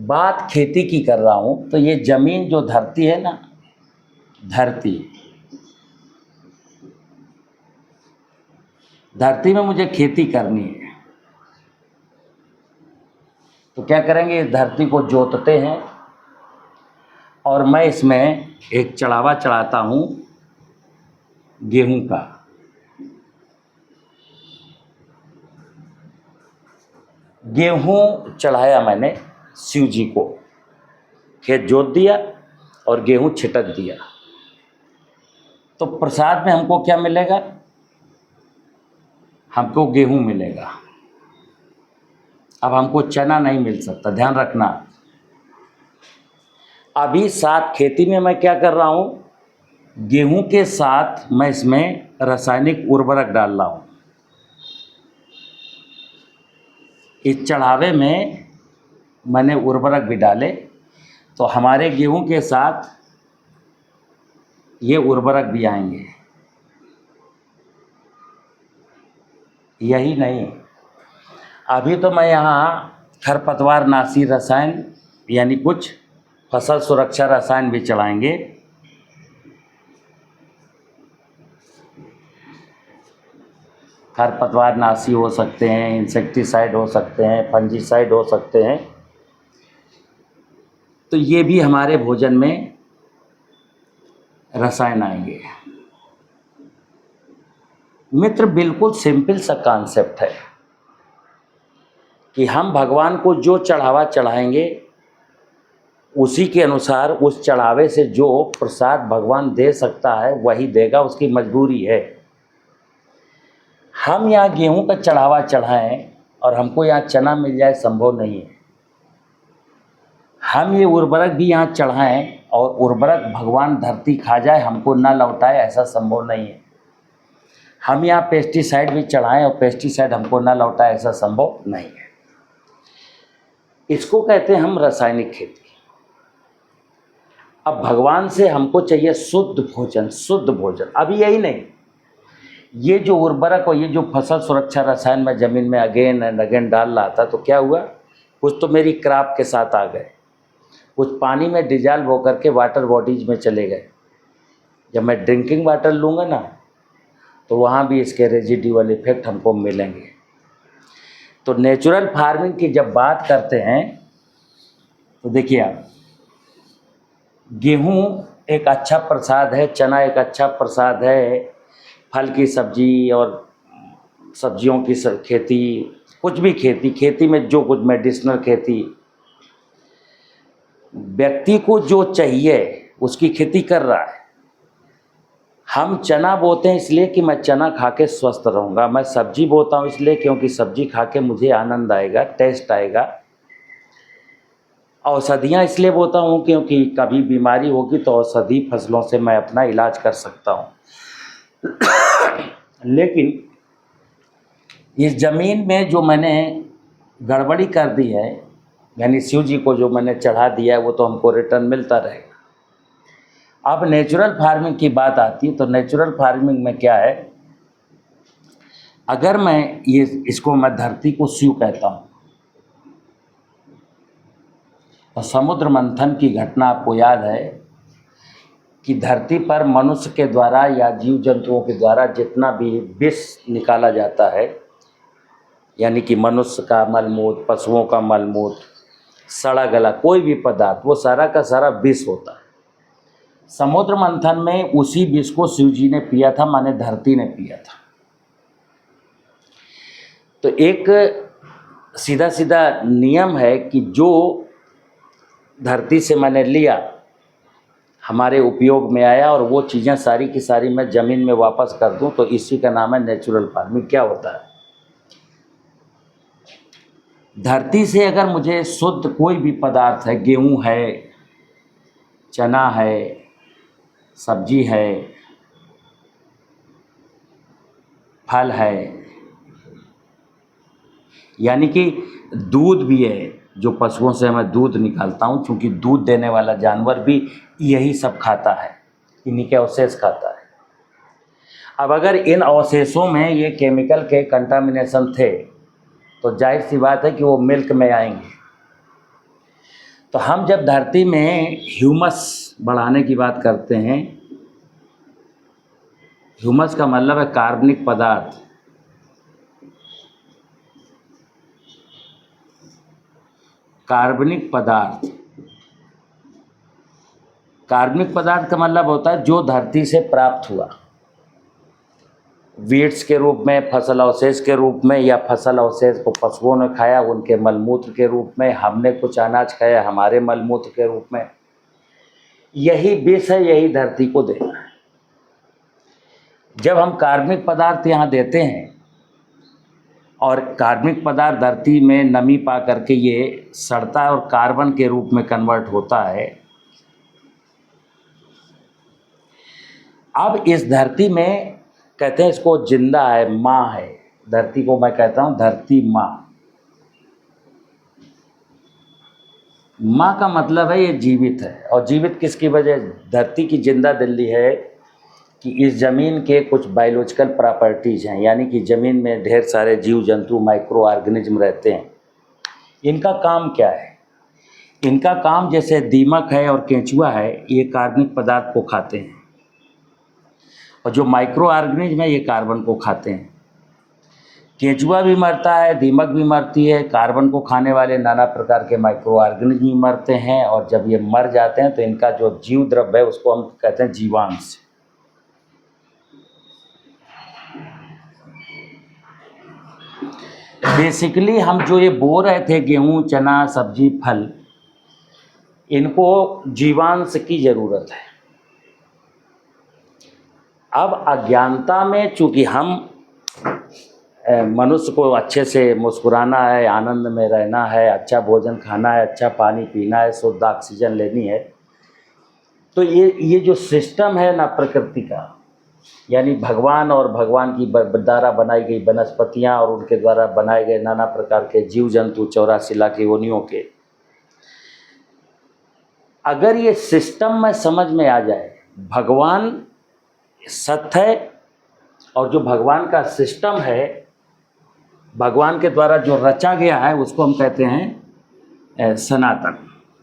बात खेती की कर रहा हूँ तो ये ज़मीन जो धरती है ना, धरती में मुझे खेती करनी है। तो क्या करेंगे, इस धरती को जोतते हैं और मैं इसमें एक चढ़ावा चढ़ाता हूँ गेहूं का। गेहूं चढ़ाया मैंने शिव जी को, खेत जोत दिया और गेहूं छिटक दिया। तो प्रसाद में हमको क्या मिलेगा, हमको गेहूं मिलेगा। अब हमको चना नहीं मिल सकता, ध्यान रखना। अभी साथ खेती में मैं क्या कर रहा हूँ, गेहूं के साथ मैं इसमें रासायनिक उर्वरक डाल रहा हूँ। इस चढ़ावे में मैंने उर्वरक भी डाले, तो हमारे गेहूं के साथ ये उर्वरक भी आएंगे। यही नहीं, अभी तो मैं यहाँ खरपतवार नाशी रसायन यानी कुछ फसल सुरक्षा रसायन भी चलाएंगे। खरपतवार नाशी हो सकते हैं, इंसेक्टिसाइड हो सकते हैं, फंजीसाइड हो सकते हैं। तो ये भी हमारे भोजन में रसायन आएंगे। मित्र, बिल्कुल सिंपल सा कॉन्सेप्ट है कि हम भगवान को जो चढ़ावा चढ़ाएंगे उसी के अनुसार उस चढ़ावे से जो प्रसाद भगवान दे सकता है वही देगा, उसकी मजबूरी है। हम यहाँ गेहूं का चढ़ावा चढ़ाएं और हमको यहाँ चना मिल जाए, संभव नहीं है। हम ये उर्वरक भी यहाँ चढ़ाएं और उर्वरक भगवान धरती खा जाए, हमको ना लौटाए, ऐसा संभव नहीं है। हम यहाँ पेस्टिसाइड भी चढ़ाएं और पेस्टिसाइड हमको ना लौटाए, ऐसा संभव नहीं है। इसको कहते हैं हम रासायनिक खेती। अब भगवान से हमको चाहिए शुद्ध भोजन, शुद्ध भोजन। अभी यही नहीं, ये जो उर्वरक और ये जो फसल सुरक्षा रसायन मैं ज़मीन में अगेन एंड अगेन डाल रहा था, तो क्या हुआ, कुछ तो मेरी क्रॉप के साथ आ गए, कुछ पानी में डिजॉल्व होकर के वाटर बॉडीज में चले गए। जब मैं ड्रिंकिंग वाटर लूँगा ना, तो वहाँ भी इसके रेजिडुअल इफेक्ट हमको मिलेंगे। तो नेचुरल फार्मिंग की जब बात करते हैं तो देखिए आप, गेहूँ एक अच्छा प्रसाद है, चना एक अच्छा प्रसाद है, फल की सब्जी और सब्जियों की खेती, कुछ भी खेती में जो कुछ मेडिसिनल खेती, व्यक्ति को जो चाहिए उसकी खेती कर रहा है। हम चना बोते हैं इसलिए कि मैं चना खा के स्वस्थ रहूँगा, मैं सब्जी बोता हूँ इसलिए क्योंकि सब्जी खा के मुझे आनंद आएगा, टेस्ट आएगा। औषधियाँ इसलिए बोता हूँ क्योंकि कभी बीमारी होगी तो औषधि फसलों से मैं अपना इलाज कर सकता हूँ। लेकिन इस ज़मीन में जो मैंने गड़बड़ी कर दी है, यानी शिव जी को जो मैंने चढ़ा दिया है, वो तो हमको रिटर्न मिलता रहेगा। अब नेचुरल फार्मिंग की बात आती है, तो नेचुरल फार्मिंग में क्या है, अगर मैं इसको मैं धरती को शिव कहता हूँ, तो समुद्र मंथन की घटना आपको याद है कि धरती पर मनुष्य के द्वारा या जीव जंतुओं के द्वारा जितना भी विष निकाला जाता है, यानी कि मनुष्य का मलमूत्र, पशुओं का मलमूत्र, सड़ा गला कोई भी पदार्थ, वो सारा का सारा विष होता है। समुद्र मंथन में उसी विष को शिव जी ने पिया था, माने धरती ने पिया था। तो एक सीधा सीधा नियम है कि जो धरती से मैंने लिया हमारे उपयोग में आया और वो चीज़ें सारी की सारी मैं ज़मीन में वापस कर दूं, तो इसी का नाम है नेचुरल फार्मिंग। क्या होता है, धरती से अगर मुझे शुद्ध कोई भी पदार्थ है, गेहूं है, चना है, सब्जी है, फल है, यानी कि दूध भी है, जो पशुओं से मैं दूध निकालता हूँ, क्योंकि दूध देने वाला जानवर भी यही सब खाता है, इन्हीं के अवशेष खाता है। अब अगर इन अवशेषों में ये केमिकल के कंटामिनेशन थे, तो जाहिर सी बात है कि वो मिल्क में आएंगे। तो हम जब धरती में ह्यूमस बढ़ाने की बात करते हैं, ह्यूमस का मतलब है कार्बनिक पदार्थ। कार्बनिक पदार्थ, कार्बनिक पदार्थ का मतलब होता है जो धरती से प्राप्त हुआ, वीड्स के रूप में, फसल अवशेष के रूप में, या फसल अवशेष को पशुओं ने खाया उनके मलमूत्र के रूप में, हमने कुछ अनाज खाया हमारे मलमूत्र के रूप में। यही विष है, यही धरती को देना है। जब हम कार्बनिक पदार्थ यहाँ देते हैं और कार्बनिक पदार्थ धरती में नमी पा करके ये सड़ता है और कार्बन के रूप में कन्वर्ट होता है। अब इस धरती में कहते हैं इसको जिंदा है, माँ है, धरती को मैं कहता हूँ धरती माँ। माँ का मतलब है ये जीवित है, और जीवित किसकी वजह? धरती की जिंदा दिल्ली है कि इस ज़मीन के कुछ बायोलॉजिकल प्रॉपर्टीज़ हैं, यानी कि ज़मीन में ढेर सारे जीव जंतु माइक्रो ऑर्गेनिज्म रहते हैं। इनका काम क्या है? इनका काम जैसे दीमक है और केंचुआ है, ये कार्बनिक पदार्थ को खाते हैं, और जो माइक्रो ऑर्गेनिज्म है ये कार्बन को खाते हैं। केंचुआ भी मरता है, दीमक भी मरती है, कार्बन को खाने वाले नाना प्रकार के माइक्रो ऑर्गेनिज्म भी मरते हैं, और जब ये मर जाते हैं तो इनका जो जीव द्रव्य है उसको हम कहते हैं जीवांश। बेसिकली हम जो ये बो रहे थे गेहूँ, चना, सब्जी, फल, इनको जीवांश की ज़रूरत है। अब अज्ञानता में चूँकि हम मनुष्य को अच्छे से मुस्कुराना है, आनंद में रहना है, अच्छा भोजन खाना है, अच्छा पानी पीना है, शुद्ध ऑक्सीजन लेनी है, तो ये जो सिस्टम है ना प्रकृति का, यानी भगवान और भगवान की द्वारा बनाई गई वनस्पतियाँ और उनके द्वारा बनाए गए नाना प्रकार के जीव जंतु 84 लाख योनियों के, अगर ये सिस्टम में समझ में आ जाए भगवान सत्य है, और जो भगवान का सिस्टम है, भगवान के द्वारा जो रचा गया है, उसको हम कहते हैं सनातन।